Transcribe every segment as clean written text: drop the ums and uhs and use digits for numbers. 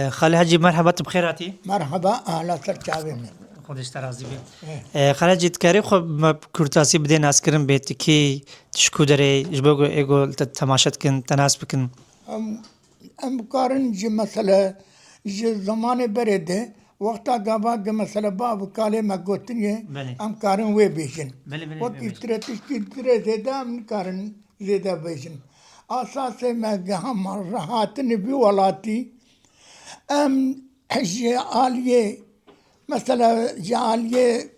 خالي حجي مرحبا بخيراتي. مرحبا اهلا سرچاوي من خودش ترازی بی. خالي حجي تكاري خو كورتاسي بدين اسكرم بيت كي تشكو دري جبوغو ايغو تماشت كن تناس بكن. ام قارن جي مسألة جي زمان برده وقتا قابا جي مسألة باب كالي ما قوتني ام قارن وي بيشن وقت اشتريتش كي زيدا ام قارن زيدا بيشن اساسي ما هم راحتني بي ولاتي ام جي آلية مثلا جالية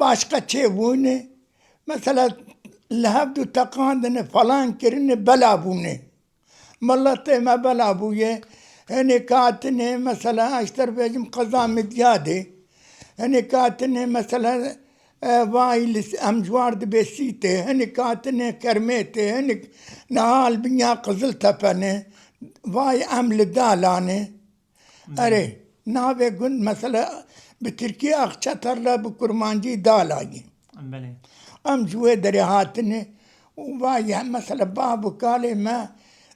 başka şey bu ne mesela lehbdu takandne falan kirine bela bu ne mallate ma bela bu ye هني كاتني مثلا اشتر بيجم قضاء مديادي هني كاتني مثلا وايل امجوار بسيته هني كاتني كرميته هني نهال بنيا قزل تفني واي عمل دالاني اري نابي قلت مثلا بتركيا اخشتر لا بكرمانجي دالاجي ام جوي دري هاتني وواي مثلا بابو كالي ما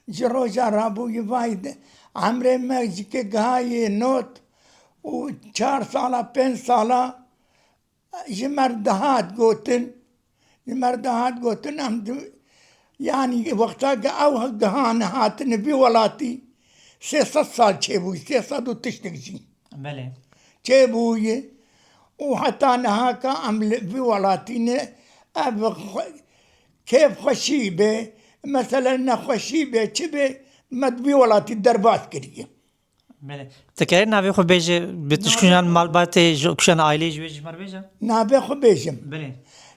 جروجا رابو يوايد عمري ما جيكي غاي نوت وشار سالة بين سالة جمردهات قوتن يعني وقتا او غهان هاتن بي ولاتي 600 سال چيبوي 600 وتشتكشي بله چيبوي وحتى نهاكا عمل بي ولاتي كيف خشيبه مثلا خشيبه چبه مدبي ولاتي دربات كريه بله تكاري نابي خو بيجي بتشكشان مالباتي كشان عائلي جوي جمر بيجا نابي خو بيجم بله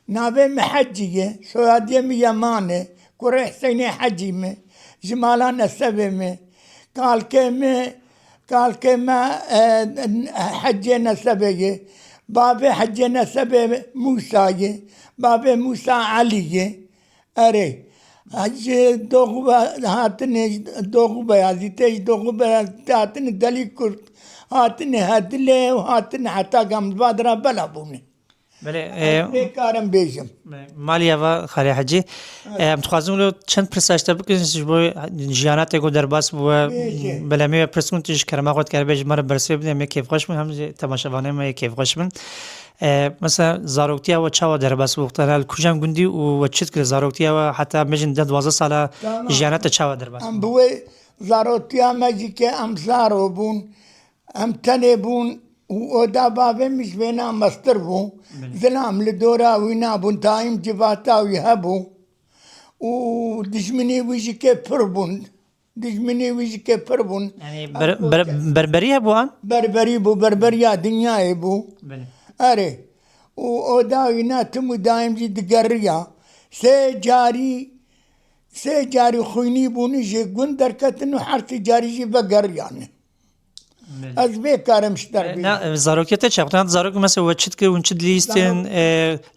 نابي محجيه سواديه ميامانه كوري حسيني حجيمه جمالان السبمه قال كما حجينا سبيه بابي حجينا سبيه موسى بابي موسى علي اري هجي دوغبا هاتني دوغبا هذه دوغبا هاتني دلي كرت هاتني هدلي وهاتني حتى قام بادرة بلا بوني بله كارم بيجم ماليا و خالي حجي متخازم لو چند پرساش تبکن جبو جیانات اگو درباس بو بله می پرسکون تیش کرما خود کر بیج مر برسه بدیم می کیف خوش من هم تماشاوانه می کیف خوش من مثلا زاروکتیا و چاو درباس وقتنا کجام گندی و چت کر زاروکتیا و حتی مجن 12 ساله جیانات چاو درباس ام بوي زاروتيا ماجيك ام زارو بون ام تني بون ودا بابي مش بينا مستر بون زلام لدورا وينا بون تايم جباتا ويهبو ودجمني ويجيك فربون دجمني ويجيك فربون يعني بربريه بوان بربريا دنيا بو اري ودا وينا تم دايم جي دقريا سي جاري خويني بوني جي قندر كتنو حرتي جاري جي بقر يعني از بيكارم شتر بي زاروكيتا چاقتان زاروك مثلا وچت كر ونچد ليستن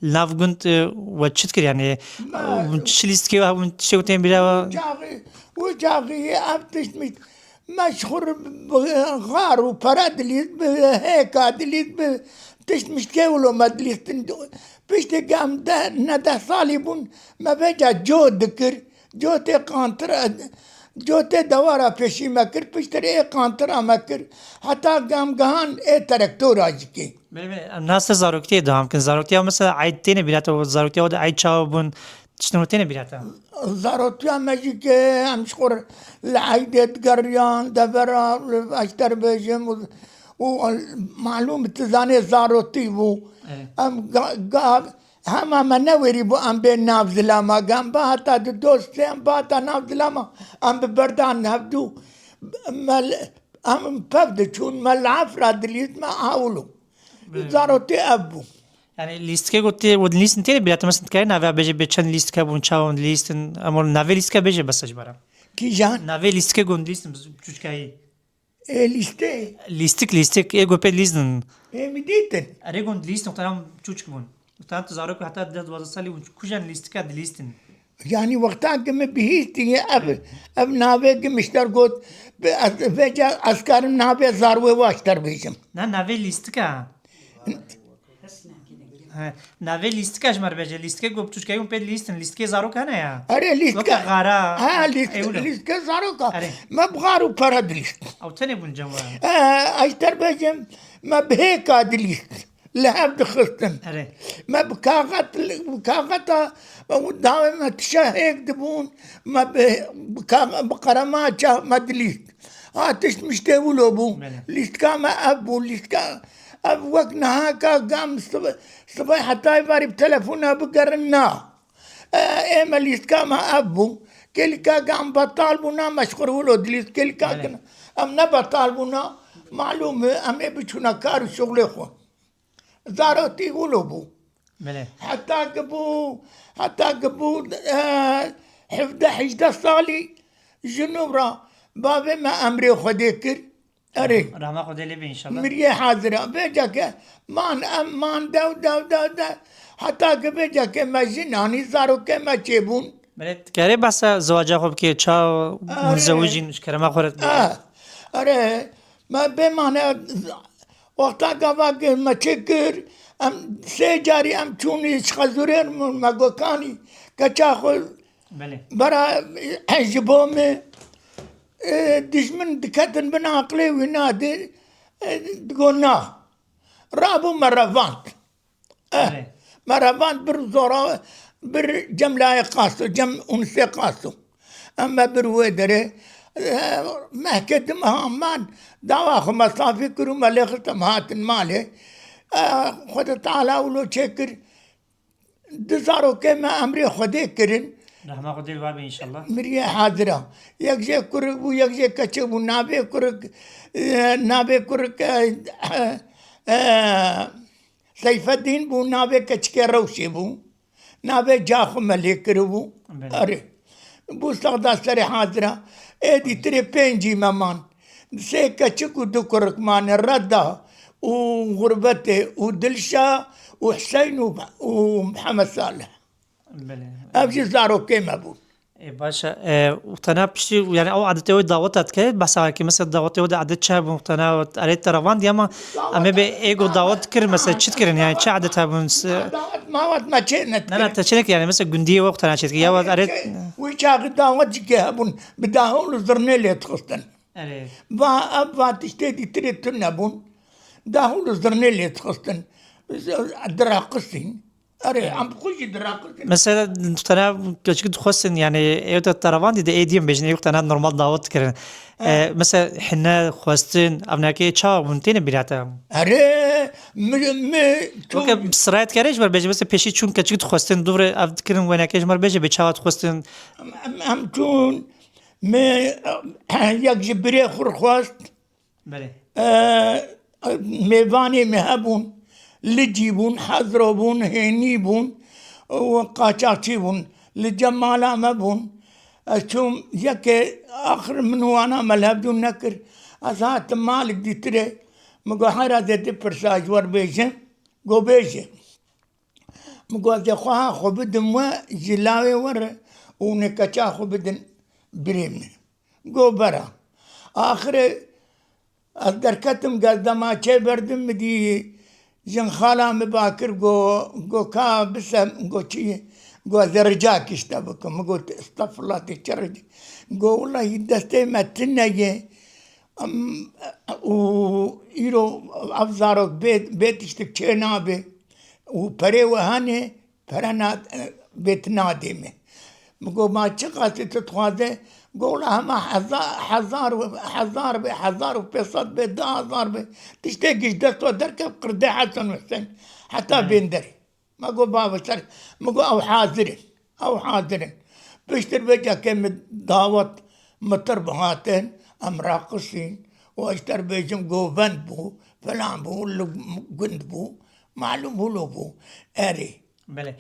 لاف گند وچت كر يعني ونچ ليست كي ونچ تين بلا وجاغي ابتش مشهور غار وبرد ليست هيك دليت تشمش كيولو مدليستن بيشتي قام ده نده صالبون ما بيجا جو ذكر جو تي قانتر جو تي دوارا پیشی مکر پشتر ای قانترا مکر حتی قام قهان ای ترکتور آجکی الناس زاروكتي دام كن زاروكتي مثلا عيد تاني بيلاتا زاروكتي ودا عيد شاو بون تشنو تاني بيلاتا زاروكتي ماجيك امشخور العيدة قريان دبرا اشتر بيجم ومعلوم تزاني زاروتي بو ام قاب هما منوري بو ام بين نافذ لاما قام باتا دوست ام باتا نافذ لاما ام ببردان نفدو ام بفد چون ملعف را دليت ما حاولو زاروتي ابو يعني ليست كي قلت ود ليست تاني بيلاتا مثلا تكاين نافع بيجي بيتشن ليست كابون شاون ليست امور نافع ليست كا بيجي بس اجبارا كي جان نافع ليست كي قلت ليست بچوش كاي ليستك ايجو بيد ليستن مديتن اريجون ليست نقطة چوش كمون نقطة تزارك حتى 12 سالي وكوجان ليست كاد ليستن يعني وقتا كم بهيتي اب ناوي مشتر قوت بيجا اسكار ناوي زاروي واشتر بيجم نه ناوی لیستکا ناوی لیستکا جمر بجه لیستکا گوبتوش که اون پید لیستکا زارو کنه یا ارے لیست وقت غارا ها لیست کا زارو کا ما بغارو فرد لیست او تنه بون جوا اشتر بيجم ما بهيك ادليست لهب دخلتن اره ما بكاغت دائما تشاهيك دبون ما بقرامات ما دليست تش مش تقولوا بو ليست كما ابو ليست كا اب وقت نهاكا قام صباح حتى يباري بتلفونها بقرنا ايما ليست كما ابو كل كا قام بطالبونا مشغول ولو دليست كل كا ام نبا طالبونا معلومه ام بيشونا كار شغل خو زارتي ولو بو بله حتى قبو حفظ حجدة صالي جنوبرا بابي ما أمري خديكر أري رحمه خدا لی ان شاء الله مريه حاضرة بيجاك مان داو حتى بيجاك ما جناني زارو كما تشيبون بله کاری بس زواج خوب که چا متزوجین کرما خورد أري ما بمعنى وقتا قباك ما تشكر ام سيجاري ام توني شخزورين ما قوكاني كتاخل بله برا حجبومي دشمن دكتن بناقلي وينادي تقولنا رابو مرافانت بله مرافانت برزورا بر جملاي قاسو جم انسي قاسو اما برويدري ما كدم هامان دواخ مصافي كرو مليخ تمهات مالي خود تعالى ولو شكر دزارو كما امري خدي كرن رحمه خدا الواب ان شاء الله مريه حاضرة يكجي كرك ويكجي كتشب ونابي كرك نابي كرك سيف الدين بو نابي كتشكي روشي بو نابي جاخو مليك بو اري بو سغدا سري حاضرة ايدي تري بينجي مامان سي كتشكو دكرك مان الردا وغربته ودلشا وحسين ومحمد صالح بله ابجي زارو كيما بو باشا وقتنا بشي يعني او عادتي ود دعوتات كده بس على مثلا دعوتي ود عادت شاب وقتنا قريت ترافان دي اما بايجو دعوت كر مثلا تشت كرن يعني تش عادتها بنس ما وقت ما تشينت لا تشنك يعني مثلا جنديه وقتنا تشت يا قريت ويشاغ دعوت جيها بون بداهول زرنيلي تخصتن اره با ابا تشتدي تريتنا بون داهول زرنيلي تخصتن دراقسين اري عم بخش دراقسين مثلا وقتنا كنت خصن يعني ايوت الترافان دي ايديم بجني وقتنا نورمال دعوت كرن مثلا حنا خواستن ابناكي تشا ونتين بيراتا اري تو بسرعت كاريش بر بيجي مثلا بيشي چون كنت خواستن دور افتكرن وناكيش مر بيجي بچاوت خواستن ام تون يك جبري خرخواست بله ميفاني مهبون لجيبون حذربون هينيبون وقاچاچيبون لجمالا مبون اشوم يك اخر من وانا ملهب دون نكر ازات مالك دي تري مگو حيرا دي برساج ور بيجن گو بيجن مگو دي خواه خو بدن و جلاوي ور ونكاچا خو بدن بريم گو برا آخر دركتم قدما چه بردم دي جن خالا مباكر جو كا بسم جو چي جو درجاك اشتبكم جو استغفر الله تشرج جو والله يدستي متنيه و يرو افزارك بيت اشتك چنابه و پري وهانه پرنا بيت نادمه مگو ما چقاسي تتخواده قول هما حزار بيصد ب10,000 تشتاقش دستو دركب قردي حسن وحسين حتى بيندري ما قول بابا سر ما قول او حاضرين بيشتر بيجا كم دعوت مطر بهاتين ام راقصين واشتر بيجم قو بند بو فلان بو قند بو معلوم هو بو اري بله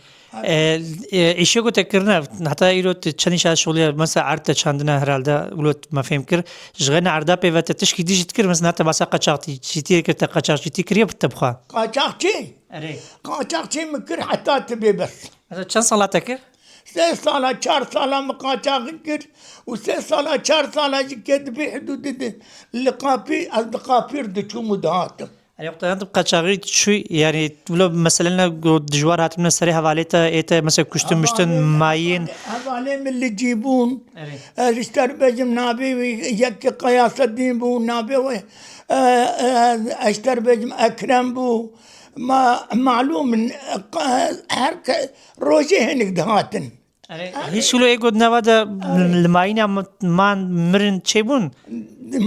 ایشو گو تکرنا حتی ایرو چنین شاید شغلی مثلا عرض چندنا هرالده ولوت ما فهم کر جغنا عرضه پیوت تشکی دیجت کر مثلا حتی مثلا قچاقتی چیتی کرد قچاقتی کریه بتبخوا قاچاقچی اره قاچاقچی مكر حتى تبي بس مثلا چند سال تکر 3 سالا 4 سالا مقاچاق كر و3 سالا 4 سالا جكت بحدود القابي القابير دشو مدهاتم يعني وقت أنت قاچاقی شو يعني ولا مثلا دجوار هات من السري حواليته إيته مثلا كشتم مشتن ماين حوالي من اللي يجيبون أري اشتر بجم نابي يك قياس الدين بو نابي اشتر بجم اكرم بو ما معلوم حركه روجي هنك دهاتن هیچ ولو يقعد نوادا الماين ما مرن تشيبون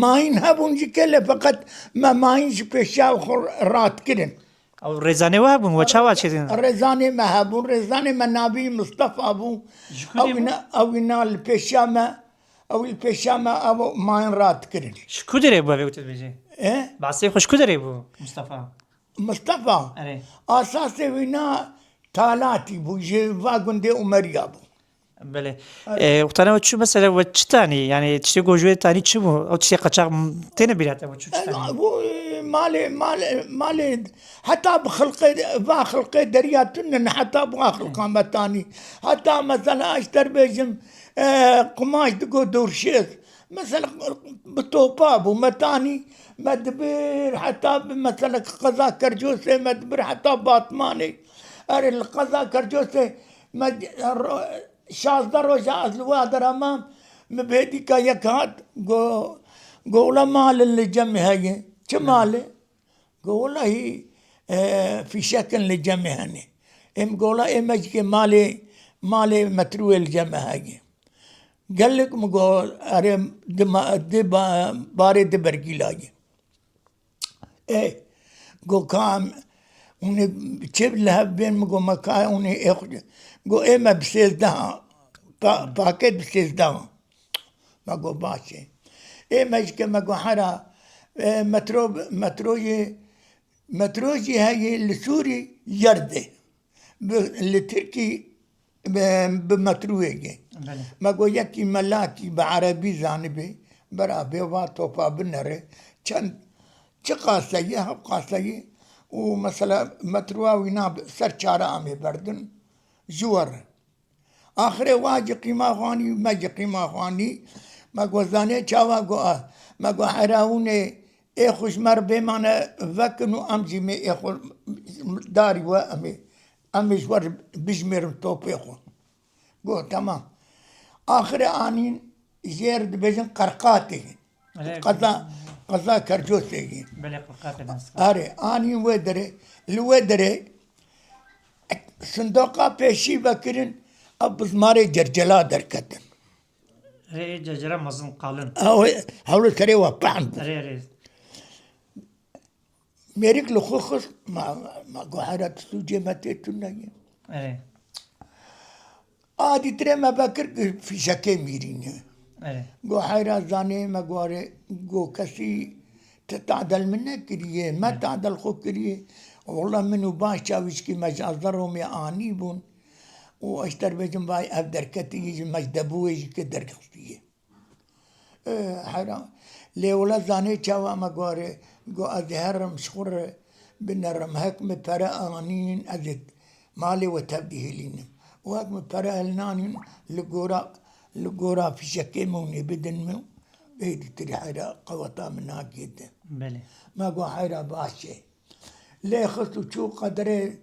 ماين هبون جكله فقط ما ماين بيشاو رات كدن أو رزاني وابون وشاوا شيء رزاني ما هبون رزاني ما نبي مصطفى ابو او البيشامه او البيشامه او ماين رات كدن شكو دري بو بيوت بيجي ايه بعصي خوش كو دري بو مصطفى مصطفى أري اساسي وينا تالاتي بو جيفاغون دي عمر ابو بله وقتنا وتشو مثلا وتش تاني يعني تشتي جوجو تاني تشبو أو تشتي قاچاق تين بيراته وتشو تاني مالي حتى بخلقي درياتن حتى بخلقه متاني حتى مثلا اشتر بيجم قماش دقو دورشيز مثلا بطوباب ومتاني مدبر حتى مثلا قضاء كرجوسي مدبر حتى باطماني اري القضاء كرجوسي شاز دروجة الوادر امام مبهدي كا يكاد قولا مال اللي جمع هاي شمالي قولا هي في شكل اللي جمع هني ام قولا امج مالي متروي الجمع هاي قال لك مقول ارم دي باري دي برقيلاي ايه قو كام وني بتشب لها بين مقو مكاي وني اخد قو اما بسيز ده باكيت بسيز ده ما قو باشي اما ايش كما قو حرا متروجي هاي السوري يردي اللي تركي بمتروجي ما قو يكي ملاكي بعربي زانبي برابي واتوفا بنري كان قاسية قاسية ومثلا متروا ويناب سرچارة عمي بردن جور آخر واجي قيمة خواني ماجي قيمة خواني ما قو زاني چاوا قو ما قو حراوني اي خوش مر بمانا وكنو امجي مي اخو داري امي جور بجمير توب اخو قو تمام آخر آنين جيرد بجن قرقاتي قضاء كرجوسي بله قرقات الناس اري اني الودري صندوقه بيشي بكرن ابز ماري جرجلا دركتن ري جرجرة مظن قالن او حول تري وبعن ري ميريك لخوخس ما قهرت سوجي متيتنا ري ادي تري ما بكر في شكي ميرين ري قو حيرا زاني ما قواري قو كسي تعدل منك كريه ما تعدل خو كريه والله منو باش شاويش كي مجازرهم يعاني بون واشتر بجم باي ابدر كتي مجدبوه يجي كدر كفتيه حيرا لي ولا زاني شاوا ما قواري قو ازهر مشخور بنرم هك مبرا انين ازد مالي وتبديه لين وهك مبرا النانين لقورا في شكي موني بدن مو بيدي تري حيرا قوطا منها جدا بله ما قو حيرا باشي ليه خصو شو قدري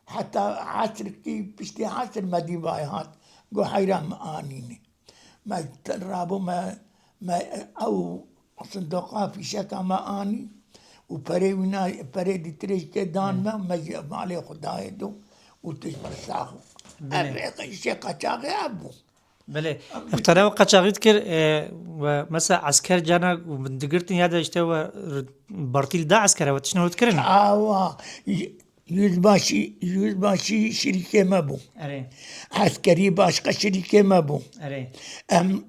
حتى عصر كي بشتي عصر ما دي بايهات قو حيرا مآنيني ما ترابو ما او صندوقها في شكا ما آني وبري ونا بري دي تريش كدان ما عليه خداي دو وتجبر ساخو الريق الشيقة شاقي ابو بله اختنا وقاچاقی كر ومثلا عسكر جانا ومندقرتني هذا اشتوى برتيل دا عسكر وتشنو تكرن yüzbaşı şirike mi bu? اري Askeri başka şirike mi bu? اري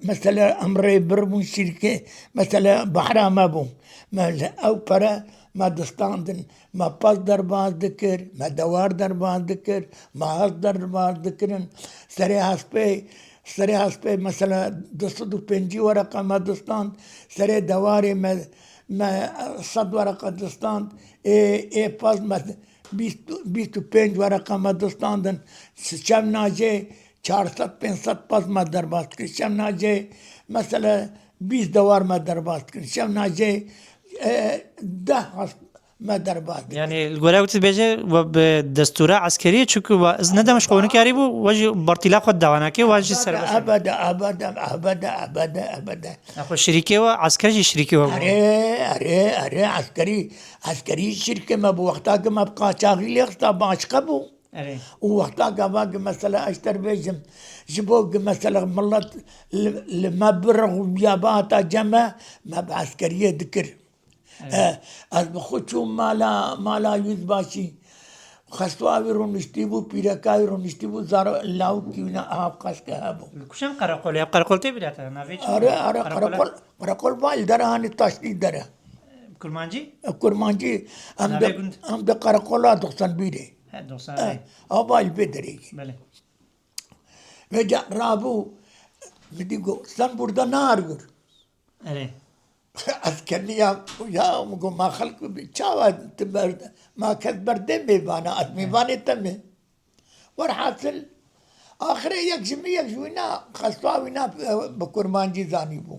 Mesela emre bir bu şirike mesela bahra mı bu? Ev para ما دستاندن ما پاس درباز دکر ما دوار درباز دکر ما هست درباز دکرن سری هسپه مثلا 205 ورقه ما دستاند سری دواری ما 100 ورقه دستاند ای پاس ما 25 ورقه ما دستاندن سچم ناجه 400 500 پاس ما درباز کرد شم ناجه مثلا 20 دوار ما درباز کرد شم ناجه 10 ما درباز کرد يعني الجولا وقت بيجي وبدستورة عسكرية شكو وإذن ندم مش قوني كاري بو واجي بارتلا خد دواناكي واجي سربش ابدا ابدا ابدا ابدا ابدا أخو شريكي وعسكري شريكي و اري عسكري شركه ما بوقتها ما بقى شاغل يخطا باش قبو أري ووقتها قباق مثلا اشتر بيجم جبوق مثلا ملت لما برغ وياباتا جمع ما بعسكريه ذكر از بخوتشو مالا يزباشي خسواوي رونشتيبو بيركاي رونشتيبو زارو لاو كينا آب قاسكابو كشم قرقول يا قرقول تبريتا نافيش اري قرقول باي درهاني تاشتي دره كرمانجي كرمانجي ام ده قرقولا دخسن بيدي دوسان ابا البدري بله وجا رابو بديكو سن بردا نارغر أري اسكنيا يا مگو ما خلق بيتشاوا ما كبر دم بيبانا ادمي باني تم ورحاصل اخر يك جميع جوينا خصاوينا بكرمانجي زاني بو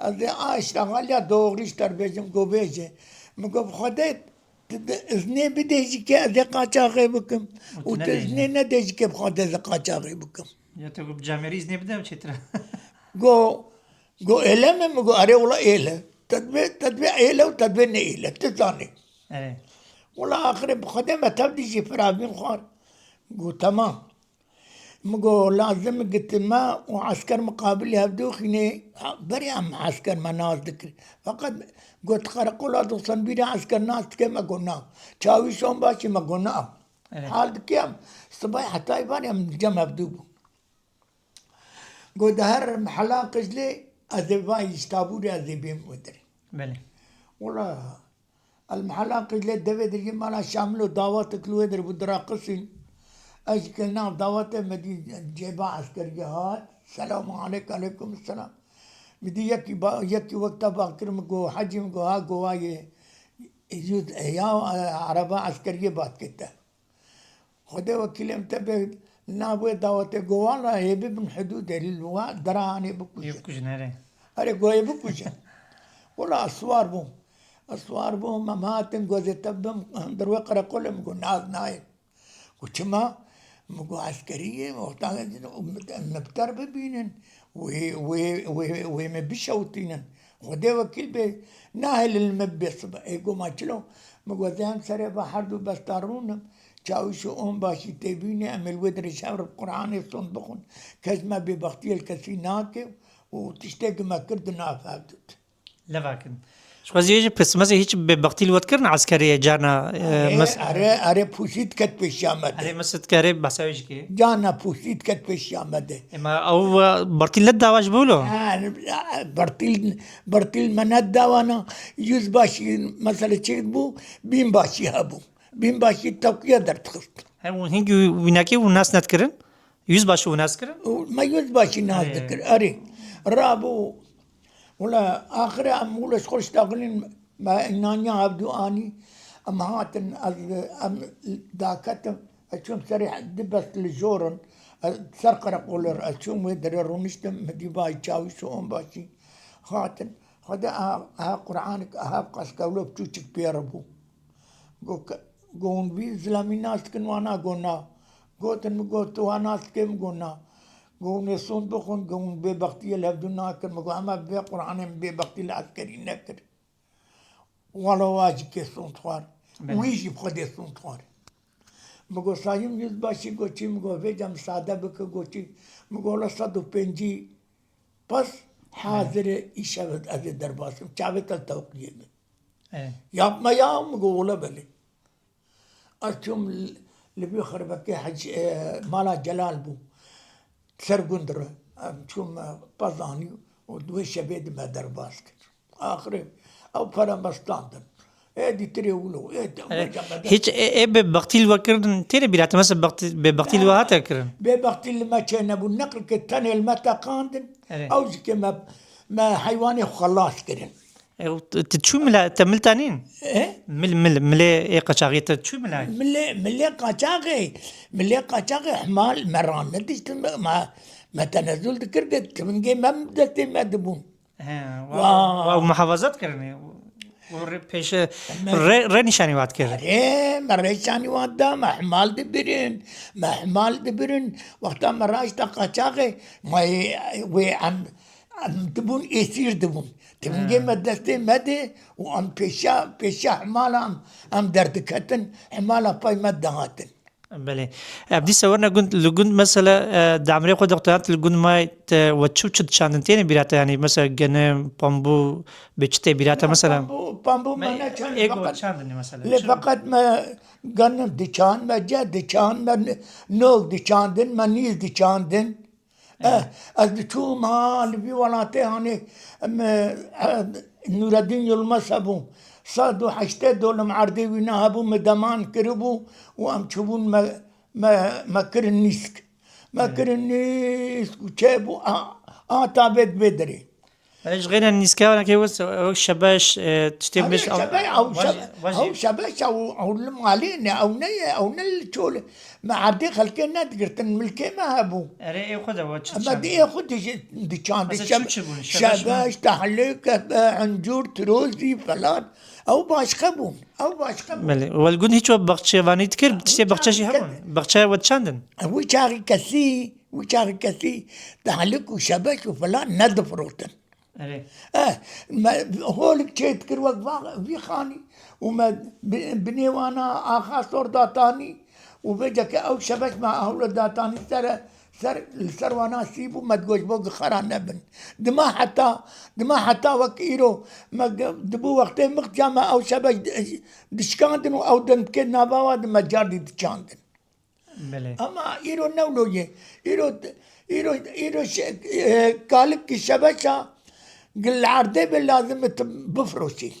از اشتغل يا دوغريش تربيجم گو بيجي مگو خدت ازني بديجي كي از قاچاغي بكم وتزني نديجي كي بخد از قاچاغي بكم يا تقول بجامريز نبدأ وشترا جو إله من مجو أري ولا إله تدبي إله وتدبي نإله تزاني أري ولا آخر بخدمة تبدي شي فرابين خار جو تمام مجو لازم قلت ما وعسكر مقابل يبدو خيني بري عم عسكر ما ناس ذكر فقط قلت خرقوا لا دوصن بيري عسكر ناس كما قلنا تشاوي شون باشي ما قلنا حال كيام صباح حتى يباني من جمع بدوبو قد هر محلا قجلي أذبا يشتابوري أذبين ودري بله ولا المحلا قجلي دبي دري مالا شاملو دعوات كلو در بدرا قصين أشكلنا دعوات مدي جيبا عسكرية هات السلام عليكم السلام مدي يكي وقتا باكر مگو حجي مگو ها گوا يا عربا عسكرية بات كتا خده وكيل امتبه نابو دعوت گوالا هي من حدود الوا دراني بكوش يبكوش ناري أري گوي بكوش ولا أسوار بو مماتن گوزي تبم در وقرا قلم گو ناز نايم وشما مگو عسكرية وقتا نبتر ببينن وهي مبشوتينن خده وكيل به ناهل المبس ايقو ما چلو مگو زيان سري بحردو بستارونم چاوشو اون باشی تبینی عمل ودر شعر القرآن صندوقن كزما ببختي الكسي ناكي وتشتاق ما كرد نافاقدت لفاكن شو زيجي بس مثلا هيك ببقتي الوقت كرنا عسكرية جانا أري بوسيت كت بشامد أري مثلا كاري بحساويش كي جانا بوسيت كت بشامد إما أو برتي لدا واش بولو برتيل من داوانا يوز باشي مثلا تشيبو بين باشي هابو بين باشي توقية در تخست هنگی ویناکی و ناس نتکرن یوز باشه و ناس کرن ما يوز باشي ناس ذكر أري رابو ولا آخر أمولش خوش تاغلين ما إنانيا عبدو آني أم هاتن أم داكتم أشوم سريح دبس لجورن سرقر قولر أشوم ودر رونشتم مديباي تشاوي شو أم باشي هاتن خدا ها قرآنك ها قاس كولو بتوشك بيربو گون بی زلامی ناس کنوانا گونا گوتن مگو تو ناس کم گونا گون سون بخون گون بے بختی لبدو نا کر مگو اما بے قرآن بے بختی العسكري نکر والا واجی کے سون توار ویجی بخده سون توار مگو سایم یز باشی گوچی مگو ویجم ساده بک گوچی مگو لا 105 پس حاضر ایشابت از درباسم چاوت التوقیه yapma ya مگو ولا بلي أشوم اللي بيخربك حج مالا جلال بو سرقندرة أشوم بازاني ودوي شبيد ما درباسك آخر أو فرم بستاندن دي تريولو هيك ببقتي الوكرن تيري بيلات مثلا ببقتي الوهات كرن ببقتي ما كان ابو النقل كتاني المتا قاندن أو زي ما حيواني خلاص كرن تشو ملا تملتانين إيه ملي قشاغي تشو ملا ملي قاچاقي حمال مران نديش ما تنزل ذكرت من جي ما بدت ما دبون ومحافظات كرني بيش ري نشاني وات كر ايه مريشاني وادا محمال دبرن وقتا مراش تا قاچاقي ما وي عم دبون يصير دبون تبنجي مدستي مدي وام بيشا حمالا ام درد كتن حمالا باي مدهاتن بله ابدي صورنا قلت مثلا دعمري خود دكتورات قلت ما وتشوف شاندنتين بيراتا يعني مثلا جن بامبو بيشتي بيراتا مثلا بامبو ما كان ايجو شاندني مثلا فقط ما جن ديشان ما جا ديشان ما نول ديشاندن ما نيز ديشاندن از تو ما لبي ولاتي هاني نور الدين يلمس ابو صادوا حشتي دول معرضي وينهبوا مدمان كربوا وام تشوفون ما كرنيسك ما كرنيسك وشابوا تابت بدري ايش غير النسكا ولا كيوس شباش تشتبش او شباش او المالين او نية او نل شول ما عردي خلكنا تقرت الملكي ما هبو اري خذ ما دي ياخذ دي كان شباش تحليك عنجور تروزي فلان او باش خبون ملي والقون هيك بقشيفاني تكر تشتي بقشي هبون بقشي وتشاندن وشاري كسي تحليك وشباش وفلان ندف روتن هولك شيء تكر وقفا في خاني وما بني وانا اخا صور داتاني وبجك او شبك مع اهل داتاني سر وانا سيبو ما تقوش بوق خران نبن دما حتى وكيرو ما دبو وقتين مقجامة او شبك دشكاندن او دن كنا باواد ما جاردي دشاندن اما ايرو نولوجي ايرو قالك الشبكة قل عردي لازم بفروشي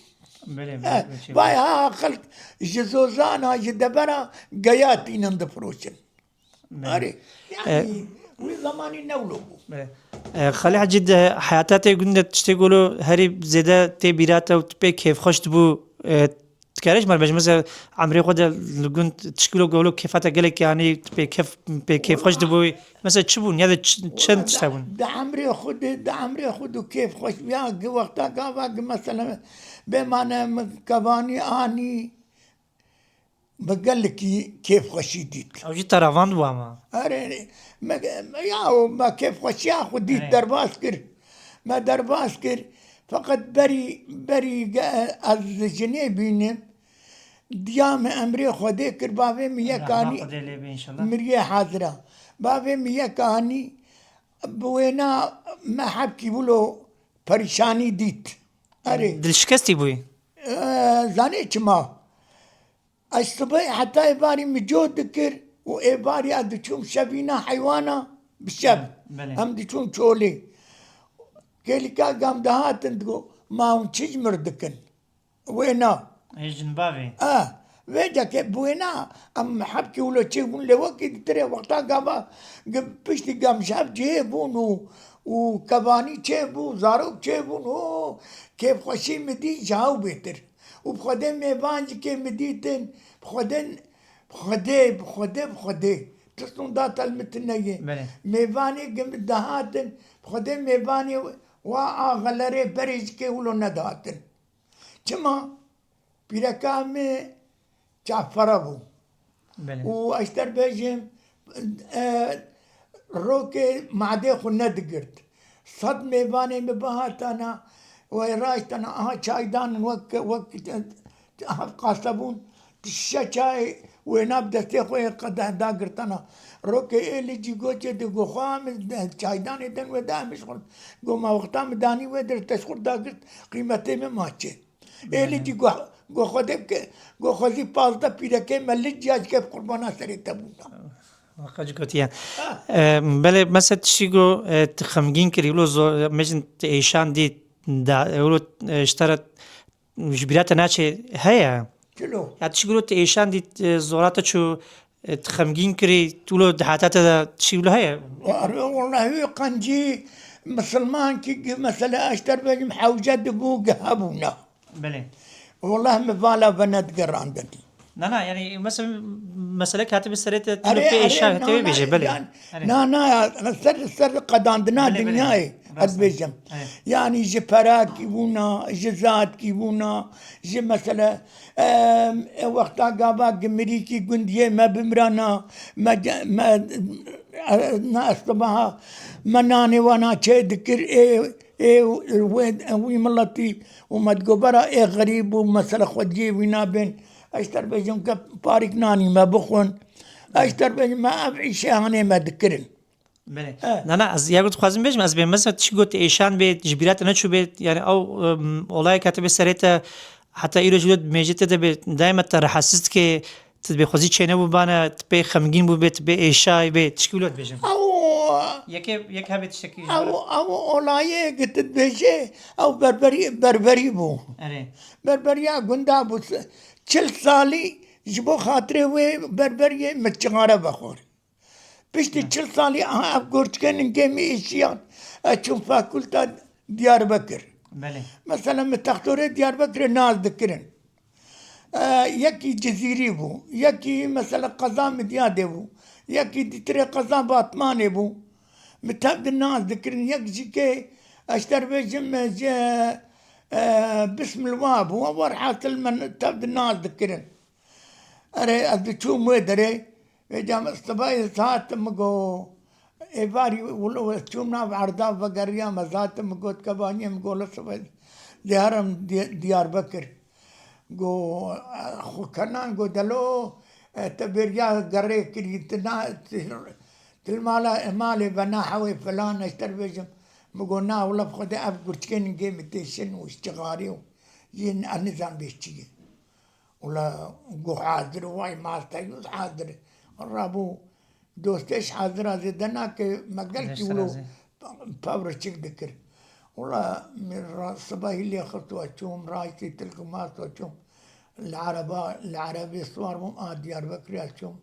باي ها خلق جزوزانا جدبرا قياتي نند فروشن اري يعني زماني نولو خلي حجد حياتاتي قلنا تشتغلوا هري زيادة تبيراتا وتبي كيف خوش تبو تكاريش مربج مثلا عمري خود لقون تشكلوا قولوا كيفاتا قالك يعني تبي كيف خوش تبوي مثلا تشبون هذا شن تشتغلون ده عمري خود وكيف خوش بيا وقتا قاوا مثلا بمعنى كباني اني بقلك كيف خشيتك او جي ترافان واما اري ما كيف خشي اخذ ديت درباسكر ما درباسكر فقط بري از جنيبين ديام امري خدي كر بابي مية كاني مريه حاضرة بابي مية كاني بوينا ما حبكي بولو پریشانی دید اره دل شکستی بوی زانه چما الصبح حتى إباري مجود ذكر وإباري أدتشوم شبينا حيوانا بالشب هم دتشوم شولي كيلي كا قام دهات تقول ما هم تشجمر دكن وينا جنبابي ويجا كبوينا أم حبكي ولا تشيبون لوقت ترى وقتا قابا بيشتي قام شاب جيبون وكباني تشيبو زاروك تشيبون كيف خوشي مدي جاو بيتر وبخدم ميبانج كي مديتن بخدي تصنون داتا المتنية ميباني قم دهاتن بخدم ميباني غلري بريج كي ولو ندهاتن كما بيركامي جعفر ابو واشتر بيجم روكي معدي خو ندقرت صد ميباني مبهاتنا ورايتنا شايدان وك قاسبون تشاي ونبدا تخوي قد داقرتنا روكي اللي جيجوتي دغو خام شايدان دن ودا مشغل قوما وقتا مداني ودر تشخر داقرت قيمتي ماتشي اللي جيجو گو خودی پالتا پیرکه ملت جاج که قربانا سری تبونا واقعا گوتیان بله مثلا تشیگو تخمگین کری ولو زو مجن ایشان دی دا ولو اشترت جبرات ناچه هيا چلو یا تشیگو ایشان دی زورات چو تخمگین کری ولو دهاتات تشیگو هيا والله قنجي مسلمان كي مثلا اشتر بجم حوجد بو هبونا بله والله مفالا بنات قراندني نه يعني مثلا مسألة كاتب السريت أري تنبي إيشا أري تبي بيجي بله يعني نا سر قداندنا بله دنياي راسا أدبيجم يعني جي براك يبونا جي زاد كيبونا جي مثلا وقتا قابا قمريكي قندية ما بمرانا ما نا أصطبها مناني وانا چه ذكر وين ملتي وما تقبرا غريب ومثلا خدجي وينا بين اشتر بجم بارك ناني ما بخون اشتر بجم ما ابعيش هاني ما ذكرن بله نه از یا گفت خواستم بگم از بین مثلا چی گفت ایشان به جبرات نشو به يعني او olay كاتب السريت حتى ایرو جلود میجته ده به دائما تر حسست که تبي خوزی چنه بو بانه تبي خمگین بو به تبي ایشای به تشکیلات بجم او یک هبت شکی او اولايه قلت بيجي او بربري بو اره بربريا قندا بو چل سالي جبو خاطري وي بربري متشغاره بخور بشتي چل سالي اب گورچكن انكمي اشيان اشوف فاكولتا ديار بكر بله مثلا متختوري ديار بكر ناس ذكرن يكي جزيري بو يكي مثلا قضاء مديادي بو يكي ديتري قضاء باطماني بو متابد الناس ذكرن يكي كي اشتر بجم باسم الواب هو ورحات المن تابد الناس ذكرن اري ادتشو مدري جام استباي ساعت مگو ايفاري ولو تشومنا بعرضا بقريا مزات مگو تكباني مگو لسباي ديارم ديار بكر جو كنان جو دلو تبريا قري كري تلمالا مالي بنا حوي فلان اشتر بجم مقولنا ولا بخد اب قرتكين جيم تيشن واشتغاري ين النظام بيشتي ولا جو حاضر واي ما استيوز حاضر الرابو دوستش حاضر زدنا كي ما قلت ولو باور تشيك ذكر والله من الصباح اللي اخذتوا اشوم رايتي تلقمات واشوم العربي صور مو ديار بكري اشوم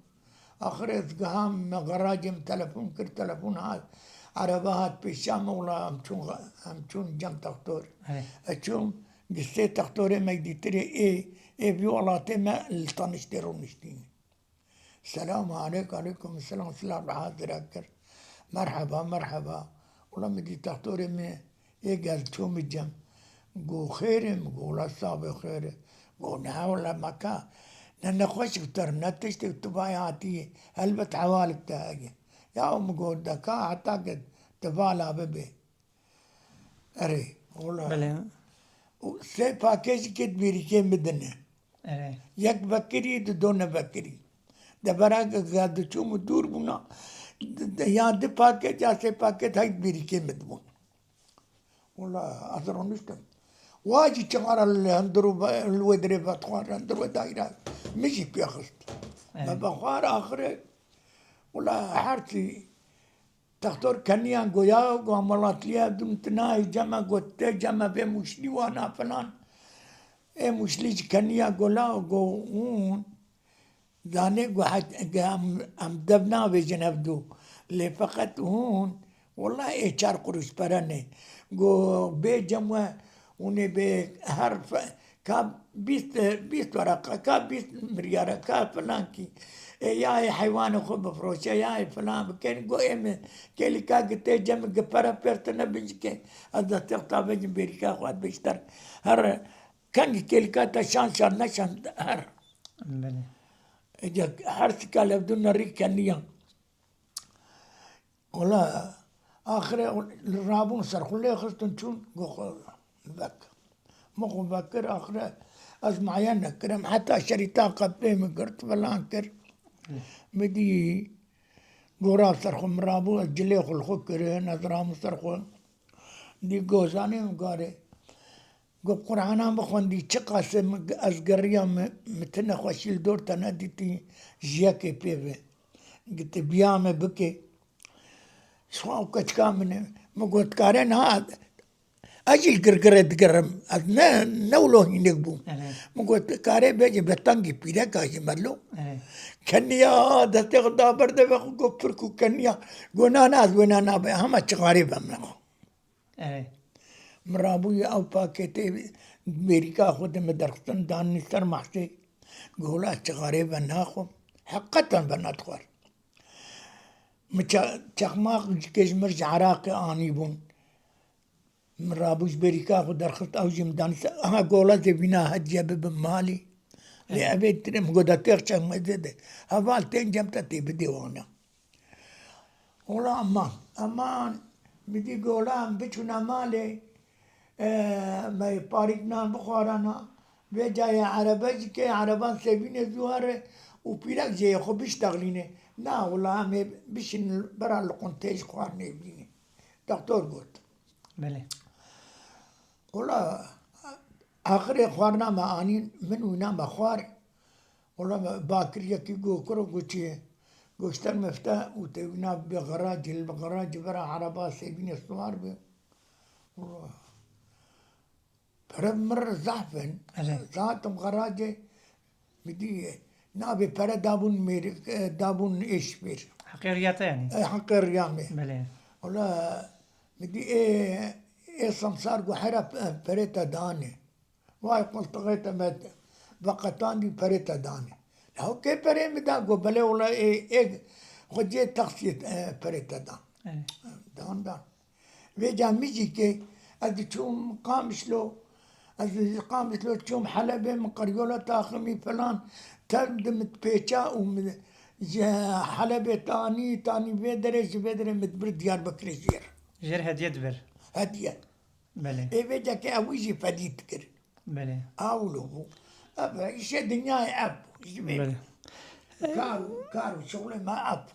اخر قهام غراجم تلفون كر تلفون هاد عربات بالشام ولا امشون جم تختور اشوم قصيت تختوري ما يديتري ايه بيولاتي ما الطنشترون نشتين السلام عليكم السلام سلام حاضر اكر مرحبا مرحبا والله مدي تختوري ما ايه قال شو مجم قو خيرم قو لا صابي خيرم قو نحاول مكان لأن خوش كتر نتشت تباياتي هلبت عوالك تاجي يا أم قول دكا أعتقد تبالا ببي أري والله بله سي باكيج كت بيريكين بدنا اره يك بكري دون بكري دبراك قاعد تشوم دور بنا يا دي باكيج سي باكيج هاي بيريكين بدمون والله أثرون نشتم واجي تغار الهندرو الودري بطخار هندرو دايرة مشي بيخست ما بخار آخره ولا حارتي تختار كنيان قويا وعملات ليها دمتناي جمع قوت جمع بمشلي وانا فلان ايه مشلي كنيا قولا قوون داني قوحد ام دبنا بجنبدو اللي فقط هون والله ايه 4 قروش براني قو بي جمع وني بحرف كاب 20 ورقة كاب 20 مريارة كاب فلان كي يا حيوان خو بفروشه يا فلان بكين قو ام كيلي كا قلت جم قفرة بيرتنا بنجك هذا تقطع بجم بيركا خوات بيشتر هر كان كيلي كا تشان شان نشان هر بله اجا حرس كالب دون ريك كنيا ولا آخر الرابون سرخوا لي خستن شون قو بك مخو بكر آخر أسمع ينكرم حتى شريطة قبلي من قرط فلان كر بدي قورا سرخو مرابو الجلي خلخو كره نظرام سرخو دي قوزاني مقاري قو قرآنا بخوان دي چقا سم أزقريا متنا خوشيل دور تنا ديتي جيكي بيبه قلت بيامي بكي شواو كتكا من مقوت كارين هاد اجي القرقرة تقرم ادنا نولو ينقبو مقوت كاري بيجي بتنجي بيدا كاجي ملو كنيا دستي غدا برد بخو فركو كنيا قونا ناس وينا نابي هما تشغاري بمنخو ايه مرابوی او پاکتی امریکا خود مدرختن دانی سر محسی گولا چغاره بناخو حقیقتا بناتخور چخماق کشمرج عراق آنی بون مرابوش امریکا خود درخت او جم دانی سر ها گولا زبینا هجیا بمالی لأبيت ترم قد تغشى مزده هفال تنجم تتي بدي وانا ولا امان بدي قولان بيشونا مالي ما يباركنا بخورانا بجاي عرباج كي عربان سبين زواره وبيلاك جاي خو بيشتغليني لا والله امي بيش برا القنتاج خوارني بيني دكتور قلت بله ولا آخر خوارنا ما آنين من ونا ما خوار ولا باكر يكي جو كرو قوتشي قوشتر مفتاح وتونا بغراج الغراج برا عربا سيبين الصوار بي فرب مر زحفن ذاتم غراجة بدي نابي فرا دابون مير دابون ايش بير حقيقياته يعني حق الريامي بله ولا بدي ايه سمسار قحرة فريتا داني واي قلت غيتا مد بقتان دي فريتا داني هو كيف فري مدا قو بلي ولا ايه خجي تخصيت فريتا دان ايه دان ويجا ميجي كي ادي تشوم قامش له ادي قامش له تشوم حلبة من قريولة تاخمي فلان تردم بيتشا حلبة تاني بيدري متبر ديار بكر جير جير هدية بر هدية بله ايه ويجا كي اويجي فديت كر بله اولو ابا ايش الدنيا اب بله كارو شغله ما اب